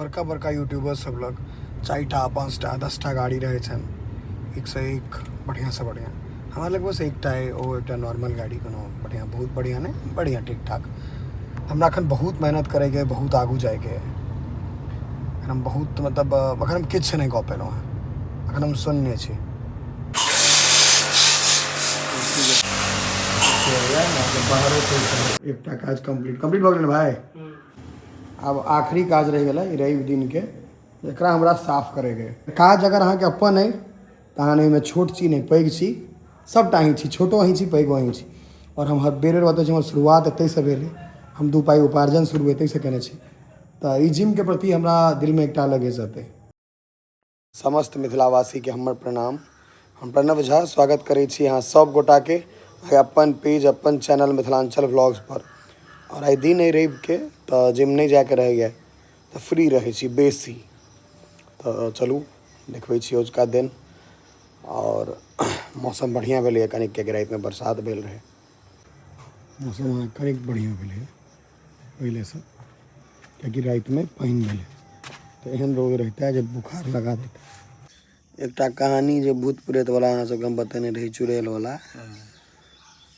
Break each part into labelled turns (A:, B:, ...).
A: बड़का बड़का यूट्यूबर सब लग 4टा 5टा 10टा गाड़ी रहे छन, एक से एक बढ़िया से बढ़िया। हमारा लग बस एकटा है, वो एक नॉर्मल गाड़ी कोनो बढ़िया, बहुत बढ़िया नहीं, बढ़िया ठीक ठाक। हमरा अखन बहुत मेहनत करेके, बहुत आगू जाएके, हम बहुत मतलब अखन हम किछु नहीं कह पेलहुँ हैं, अखन हम शून्य छी। एकटा काज कंप्लीट भऽ गेलै भाई। अब आखिरी काज रह गया रवि दिन के, एकरा हमरा साफ करेके। काज अगर अहाँके अपन है तो अहाँ में छोट छी नहीं पैघ छी, सबटा अहीं छी, छोटो अहीं छी पैघो अहीं छी। और हम हर बेर बतबै छी हमर शुरुआत एतैसँ भेलै, हम 2 पाइ उपार्जन शुरू एतैसँ केने छी। तो ई जिम के प्रति हमरा दिल में एकटा अलग इज्जत है। समस्त मिथिलावासी के हमर प्रणाम। हम प्रणव झा स्वागत करै छी अहाँ सब गोटा के अपन पेज, अपन चैनल मिथिलांचल व्लॉग्स पर। और आई दिन है रवि के, तो जिम नहीं जाके रह गए, तो फ्री रहे छी बेसी। तो चलू देखबै छी अजुका दिन। और मौसम बढ़िया भेलै, कनिक के राति में बरसात भेल रहे, मौसम कनिक बढ़िया भेलै पहिलेसँ, कियाकि राति में पानि भेलै। तो एहन रोग रहता है जब बुखार लगा देता है। एकटा कहानी जो भूत प्रेत वाला अहाँ सबके हम बतेने रही, चुड़ैल वाला,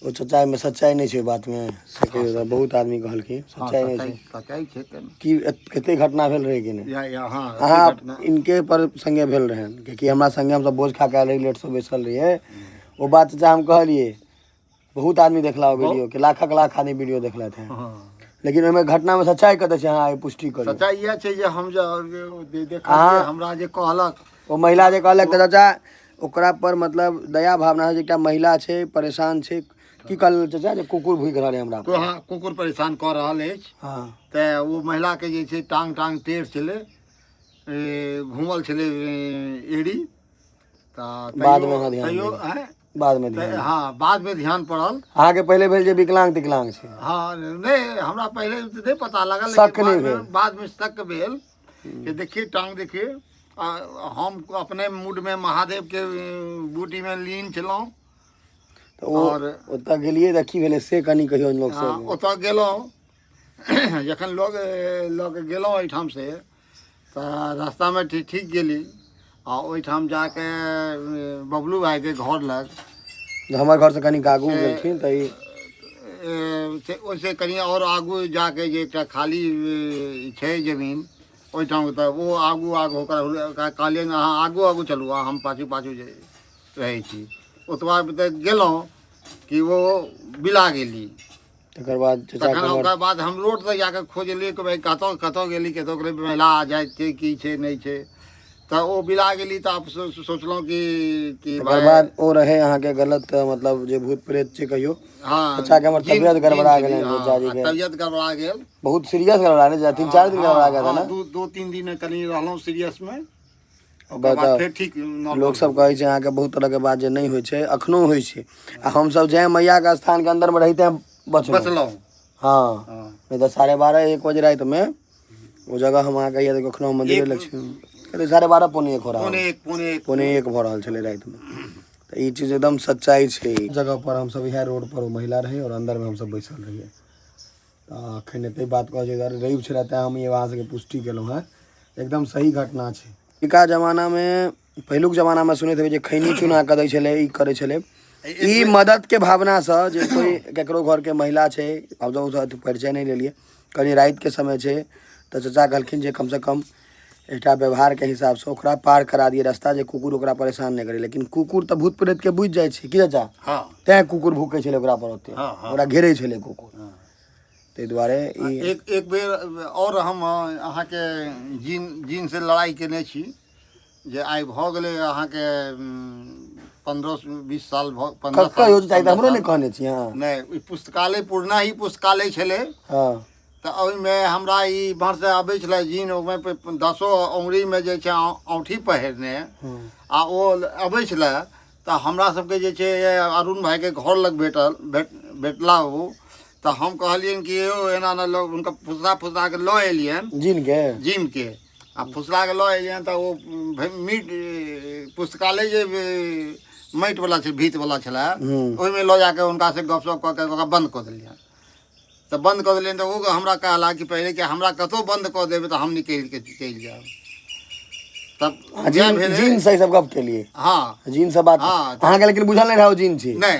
A: वो सच्चाई में सच्चाई नहीं है बात में से कहियो, बहुत आदमी कहलखिन सच्चाई नहीं है।
B: सच्चाई छै
A: कि कते घटना भेल रहे कि नहीं?
B: हाँ
A: इनके पर संगे भेल रहे, क्योंकि हमरा संगे हम सब भोज खा के आयल रही, लेट से बैसल रहिए। वो बात चाचा हम कहलिए, बहुत आदमी देखला हो वीडियो के, लाख आदमी वीडियो देखले थे। लेकिन ओहिमे घटना में सच्चाई कते छै, अहाँ पुष्टि करियौ।
B: सच्चाई यह छै जे हम देखलिए, हमरा जे कहलक
A: वो महिला जे कहलक त चाचा ओकरा पर मतलब दया भावना से, एकटा महिला छै परेशान छै, की कहल चाचा जे कुकुर भूख रहल है हमरा पर।
B: हाँ, कुकुर परेशान कर रहल अछि।
A: हाँ,
B: ते वो महिला के जे छै टांग टेढ़ छलै, घूमल छलै एड़ी।
A: बाद में ध्यान बाद में ध्यान,
B: हाँ बाद में ध्यान पड़ल।
A: अहाँ के पहले भेल जे विकलांग तिकलांग छै?
B: हाँ नहीं, हमरा पहले नहीं पता लगल,
A: शक नहीं
B: लेकिन
A: भेल,
B: बाद में शक भेल कि देखिए टांग देखिए। हम अपने मूड में महादेव के बूटी में लीन छलहुँ।
A: और ओतऽ गेलिए त की भेलै से कनी कहियो लोग से।
B: ओतऽ गेलहुँ, जखन लग गेलहुँ एहिठाम से, तऽ रास्ता में ठीक गेली, आ ओहिठाम जाके बबलू भाई के घर लग,
A: हमर घर से कनी आगू गेलखिन त
B: ओहिसे कनी और आगू जाके जे एकटा खाली छै जमीन, ओहिठाम तऽ वो आगू ओकरा कहलियनि अहाँ आगू चलू, हम पाछू रहै छी। ओतबा तक गेलहुँ कि वो बिला गेली।
A: तकर बाद
B: तखन ओकर बाद हम रोड तक जाके खोजलियै कि भाई कतऽ गेली, कतऽ गेली, महिला आ जाइ छै की छै नहीं छै। तो वो बिला गेली, तो आप सोचलहुँ कि
A: तकर बाद ओ रहे अहाँ के गलत, मतलब जे भूत प्रेत छै कहियो।
B: हाँ,
A: अच्छा के हमर तबियत गड़बड़ा गेलै,
B: तबियत गड़बड़ा गेल,
A: बहुत सीरियस गड़बड़ा गेल, 3-4 दिन गड़बड़ा गया था ना।
B: 2-3 दिन कनी रहलहुँ सीरियस में,
A: ओकर बाद फिर
B: ठीक।
A: लोग सब कहै छै अहाँ के बहुत तरह के बात जे नहीं होइ छै, अखनो होइ छै। आ हम सब जय मैया के स्थान के अंदर में रहते हैं बचलहुँ। हाँ, नहीं तो 12:30-1 बजे रात में वो जगह हम अहाँ कहिए कखनो मंदिर लक्ष्मी 12:30 पौने 1 हो रहा है, पौने 1 भऽ रहल छलै रात में। तो ये चीज एकदम सच्चाई छै। जगह पर हम सब इएह रोड पर वो महिला रहे, और अंदर में हम सब बैसल रहिए। तो अखन एते बात कह छै रवि छलै, तेँ हम ये वहाँ से पुष्टि केलहुँ हैं, एकदम सही घटना छै। पिका जमाना में, पहिलुक जमाना में सुनैत हेबै जे खैनी चूना कऽ दै छलै, ई करै छलै। ई मदद के भावना से, जे कोई केकरो घर के महिला छै, अब जो परिचय नहीं लेलिए, कनी रात के समय छै, तो चाचा कहलखिन जे कम से कम एकटा व्यवहार के हिसाब से ओकरा पार करा दिए रास्ता, जे कुकुर ओकरा परेशान नहीं करे। लेकिन कुकुर तो भूत प्रेत के बुझ जाए छै की चाचा, तेँ कुकुर भूकै छलै ओकरा पर, ओते ओकरा घेरै छलै कुकुर। ताहि दुआरे
B: एक बेर और हम अहाँ के जीन से लड़ाई केने छी, जे आइ भऽ गेलै अहाँ के 15-20 साल, 15 साल
A: हमरो नहीं कहने छी। हाँ,
B: नहीं, पुस्तकालय पुरना ही पुस्तकालय छलै।
A: हाँ,
B: तो ओहिमे हमरा ई बाहर से आबै छलै जीन, ओहिमे 10 उंगली में जे छै औँठी पहिरने, आ ओ अबै छलै। तो हमरा सबके जे छै अरुण भाई के घर लग भेटला ओ। तो हम कहलियनि कि यौ एना न लोग, उनका फुसला के लऽ एलियनि जिम के, आ फुसला के लऽ एलियनि। तो वो मीट पुस्तकालय जे माटि वाला छै, भीत वाला छलै, ओहिमे लऽ जाके हुनका से गपशप कऽ के ओकरा बंद कऽ देलियनि। तो बंद कर दिलियन तो वो हमरा कहला कि पहले कि हमरा कतो बंद कर देबे तो हम निकल के चल जाब। तब
A: जीन सही सब गप के लिए
B: हाँ
A: जीन सब बात
B: हाँ
A: अहाँ के लेकिन बुझल नहीं रहा जीन छी
B: नहीं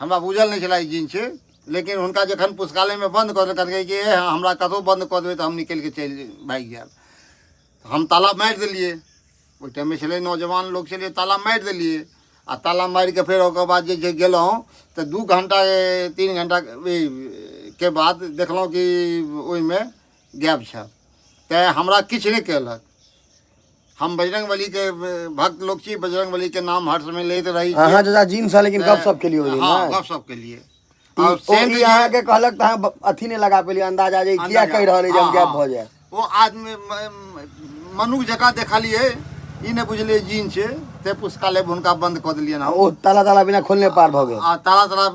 B: हमरा बुझल नहीं छला जीन छे, लेकिन हुनका जखन पुस्तकालय में बंद कर देलकै कि हमरा कतो बंद कर देबे तो हम निकल के चल भाग जाब। हम ताला मारि देलिए, ओहि टाइम में छलै नौजवान लोग छलै, ताला मारि देलिए आ ताला मारि के फेर ओकर बाद जे गेलहुँ तो 2 घंटा 3 घंटा के बाद देखलहुँ कि ओहिमे गैप छल। तैँ हमरा किछु नहि कयलक। हम बजरंगबली के भक्त लोग छी, बजरंगबली के नाम हर समय लेते रही।
A: अहाँ जजा जीन सा लेकिन गप सब के लिए हो
B: हाँ गप सब के लिए
A: और सेंट यहाँ के कहलक त अहाँ अथी नहीं लगा पेलिए अंदाजा जे किया कह रहल जे हम गैप भ जाए।
B: वो आदमी मनुख जका देखलिए ई नहीं बुझलिए जीन छे ते पुस्तकालय हुनका बंद कर दिलियन।
A: ओ ताला बिना खोलने पार भ गेल।
B: ताला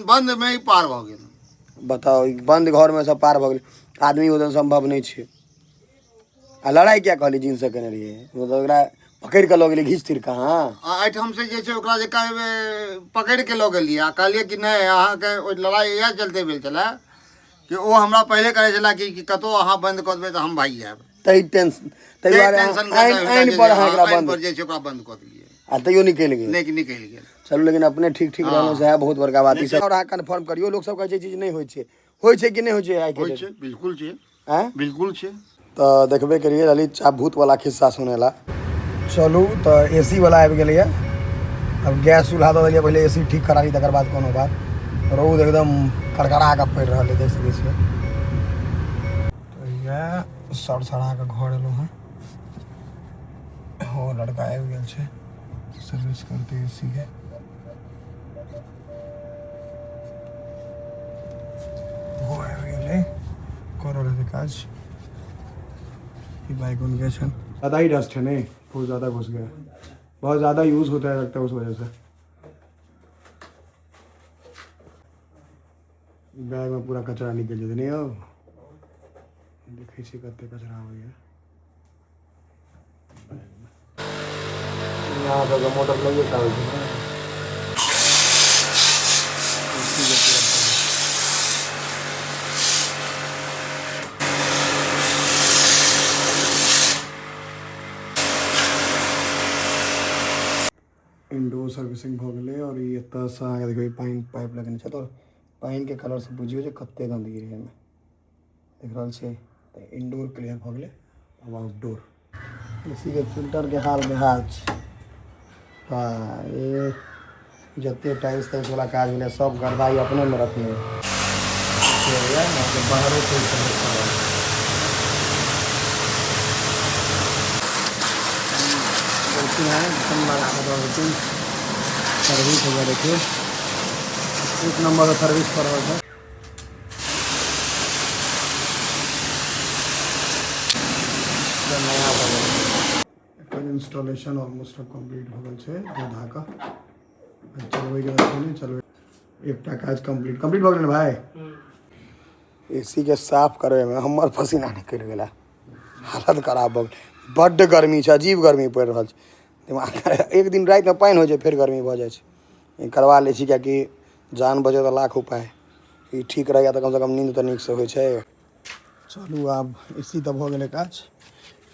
B: बंद में ही पार भ गेल।
A: बताओ बंद घर में सब पार भ गेल, आदमी उधर संभव नहीं छे। आ लड़ाई क्या कहली जीन से केने रहिए, मतलब एकरा पकड़ के ल गेली घीच तीर कहाँ
B: एहिठाम से जे छै ओकरा जे पकड़ के ल गेलिए आ कहलिए कि नहीं अहाँ के ओइ लड़ाई इएह चलते भेल छला कि ओ हमरा पहले कहै छला कि कतो अहाँ बंद कर देबै त हम भाग जाएब।
A: तै टेंशन तै दुआरे आइन पर अहाँ एकरा बंद
B: पर जे छै ओकरा बंद कर दिलिए
A: आ तैयो निकल गेल।
B: नहीं निकल गेल।
A: चलू लेकिन अपने ठीक रहने से है बहुत बड़का बात। ई और अहाँ कंफर्म करियो, लोग सब कहै छै चीज नहीं होय छै कि नहीं होय छै आइ के
B: होय छै बिल्कुल छै
A: हैं
B: बिल्कुल छै।
A: तो देखबे करिए ललित आप भूत वाला खिस्सा सुनेला। चलू तो एसी वाला आबि गेलै। अब गैस चूल्हा दऽ देलिए, पहले एसी ठीक करा ली तकर बाद कोनो बात। रौद एकदम कड़कड़ा के पड़ि रहल है, देख सकै छियै। तो यह सड़सड़ा के घर एलहुँ हैं। हो लड़का आबि गेल छै सर्विस करते एसी के। वो आबि गेलै कर रहल है काज। बाइक उनके छन ज़्यादा ही डस्ट है नहीं, बहुत ज़्यादा घुस गया, बहुत ज़्यादा यूज़ होता है लगता है उस वजह से। बैग में पूरा कचरा निकल जाते नहीं। अब देखे छी कते कचरा हो गया। यहाँ पर मोटर लगे था इंडोर सर्विसिंग भ गेलै। और ये एतऽ से अहाँके देखियौ पानि पाइप लगेने छै, तो पानि के कलर से बुझियौ जे कते गंदगी रहै एहिमे, देख रहल छियै। तऽ इंडोर क्लियर भ गेलै। अब आउटडोर एसी के फिल्टर के हाल बेहाल छै। ये जते टाइल्स वाला काज भेलै सब गरदाई अपने में रखने बाहरो सर्विस हो गया। देखिए एक नंबर सर्विस कर रहा है। इंस्टॉलेशन ऑलमोस्ट कंप्लीट हो गल छै। दूधा का चलवे के नहीं चलवे एकटा काज कंप्लीट हो गेल भाई। एसी के साफ करे में हमर पसीना निकल गेला, हालत खराब हो गेल। बड्ड गर्मी छै, अजीब गर्मी पड़ि रहल छै। दिमाग एक दिन रात में पानि हो जाए फिर गर्मी भ जाए छै। करवा ले छी कियाकि जान बचे तो लाख उपाय। ई ठीक रहेगा तो कम से कम नींद तो नीक से होइ छै। चलू आब एसी तऽ भऽ गेलै काज।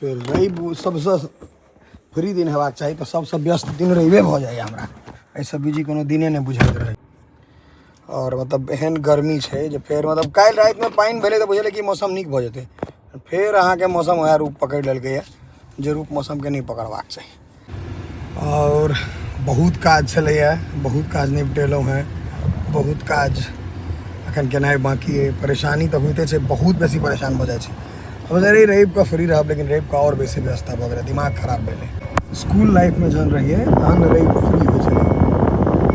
A: फिर रवि सबसे फ्री दिन हेबाक चाही, तो सबसे व्यस्त दिन रविए भऽ जाइए हमरा। एहिसँ बिजी कोनो दिने नहि बुझाइत रहै। और मतलब एहन गर्मी छै जे फेर मतलब काल्हि रातिमे पानि भेलै तऽ बुझल कि मौसम नीक भऽ जेतै, फेर अहाँके मौसम वएह रूप पकड़ि लेलकै है जे रूप मौसमके नहीं पकड़बाक चाही। और बहुत काज छलैए, बहुत काज निपटेलहुँ हैं, बहुत काज एखन केनाइ बाकी है। परेशानी तऽ होइते छै, बहुत बेसी परेशान भऽ जाइ छै। अब रवि के फ्री रहब, लेकिन रवि के और बेसी व्यवस्था भऽ गेलै, दिमाग खराब भेलै। स्कूल लाइफ में जहन रहिए तहन रवि फ्री होइ छलै,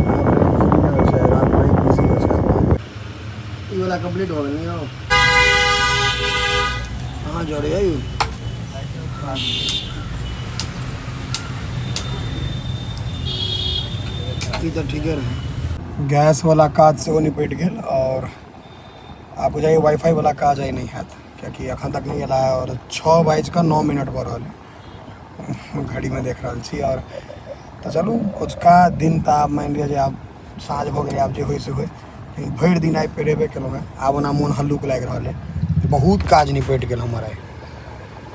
A: आब रवि फ्री नहि होइ छै, रात में बिजी होइ छै। ई वाला कंप्लीट हो गेल यौ, कहाँ जोड़े है यौ? ई तऽ ठीके रहे। गैस वाला काज से निपट गेल। और आप बुझाइए वाईफाई वाला काज आई नहीं हैत, क्योंकि अखन तक नहीं अला है। और 6:09 भऽ रहल है, घड़ी में देख रहल छी। और तो चलू अजुका दिन तऽ आब मानि लिअ जे आब साँझ भऽ गेलै, आब जे होइ से होइ। भरि दिन आइ पेरेबे केलहुँ हेँ आब ओना मोन हल्लुक लागि रहल है। बहुत काज निपटि गेल हमर आइ।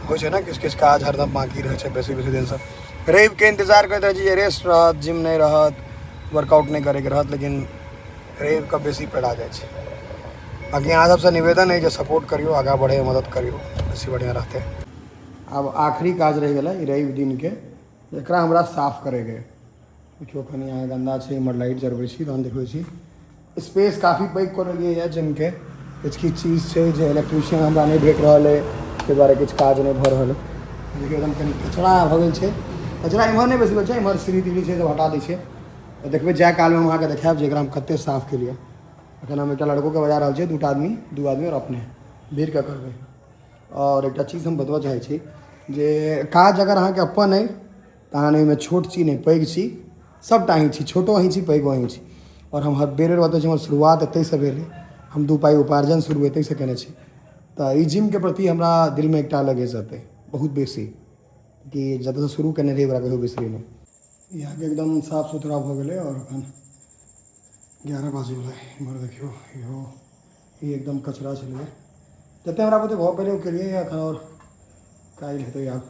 A: होइ छै ने किछु किछु काज हरदम बाँकी रहै छै बेसी दिनसँ। रविके इंतजार करैत रहै छी जे रेस्ट रहत, जिम नहि रहत, वर्कआउट नहीं करैके रहत, लेकिन रवि का बेसी पड़ा जाइ छै। बाकी अहाँ सबसे निवेदन है जे सपोर्ट करियो, आगाँ बढ़े मदद करियो, बेसी बढ़िया रहते। अब आखिरी काज रह गया रवि दिन के, एकरा हमरा साफ करेके। देखियो कनी यहाँ गंदा छै, इमहर लाइट जरबै छी तहन देखबै छी। स्पेस काफ़ी पैघ कर लिए है जिम के। किछु चीज़ छै जे इलेक्ट्रिशियन हमरा नहीं भेट रहल है, ताहि दुआरे किछु काज नहीं भऽ रहल है। देखियो एकदम कनी कचरा भऽ गेल छै। कचरा इम्हर नहीं बेसी भेल छै, इम्हर सीढ़ी तीढ़ी छै तऽ हटा दै छियै। तऽ देखबै जाय कालमे हम अहाँके देखायब जे एकरा हम कतेक साफ केलिए। एखन हम एकटा लड़कोके बजा रहल छियै, दू आदमी और अपने भीड़ के करबै। और एकटा चीज हम बतबऽ चाहै छी जे काज अगर अहाँके अपन अइ तऽ अहाँ एहिमे छोट छी नहि पैघ छी, सबटा अहीँ छी, छोटो अहीँ छी पैघो अहीँ छी। और हम हर बेर बतबै छी हमर शुरुआत एतहिसँ भेलै, हम 2 पाइ उपार्जन शुरू एतहिसँ केने छी। तऽ ई जिमके प्रति हमरा दिलमे एकटा अलग इज्जत अइ, बहुत बेसी, कि जतऽसँ शुरू केने रही ओकरा कहियो बिसरेलहुँ। यहाँके एकदम साफ सुथरा भऽ गेलै। और एखन 11 बाजै वला है। इम्हर देखियो इहो ई एकदम कचरा छलै। जतेक हमरा बुते भऽ पहिले ओ केलियै एखन, और काल्हि हेतै आब।